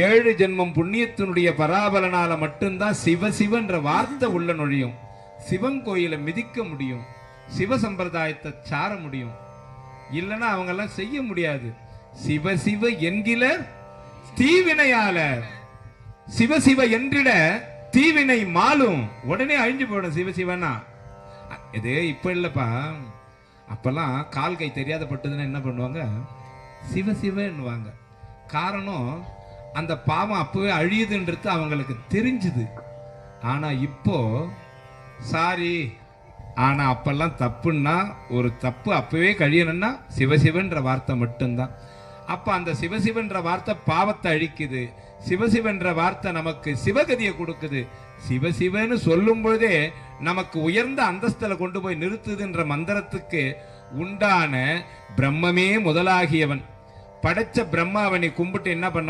ஏழு ஜென்மம் புண்ணியத்தினுடைய பராபலனால மட்டும்தான் சிவ சிவன்ற வார்த்தை உள்ள நுழையும். சிவன் கோயில மிதிக்க முடியும், சிவ சம்பிரதாயத்தை சார முடியும். இல்லைன்னா அவங்க எல்லாம் செய்ய முடியாது. சிவ சிவ என்கிற தீவினையாளர், சிவ சிவ என்றிட தீவினை மாலும். உடனே அழிஞ்சு போயிடும் சிவ சிவனா. இது இப்ப இல்லப்பா, அப்பெல்லாம் கால் கை தெரியாத பட்டதுன்னா என்ன பண்ணுவாங்க, சிவ சிவன்னுவாங்க. காரணம், அந்த பாவம் அப்பவே அழியுதுன்றது அவங்களுக்கு தெரிஞ்சுது. ஆனா இப்போ சாரி, ஆனா அப்பெல்லாம் தப்புன்னா, ஒரு தப்பு அப்பவே கழியணும்னா சிவசிவன்ற வார்த்தை மட்டும்தான். அப்ப அந்த சிவசிவன்ற வார்த்தை பாவத்தை அழிக்குது, சிவசிவன்ற வார்த்தை நமக்கு சிவகதியை கொடுக்குது. சிவசிவன்னு சொல்லும் பொழுதே நமக்கு உயர்ந்த அந்தஸ்தில கொண்டு போய் நிறுத்துதுன்ற மந்திரத்துக்கு உண்டான பிரம்மமே முதலாகியவன் படைச்ச பிரம்மாவனை கும்பிட்டு என்ன பண்ண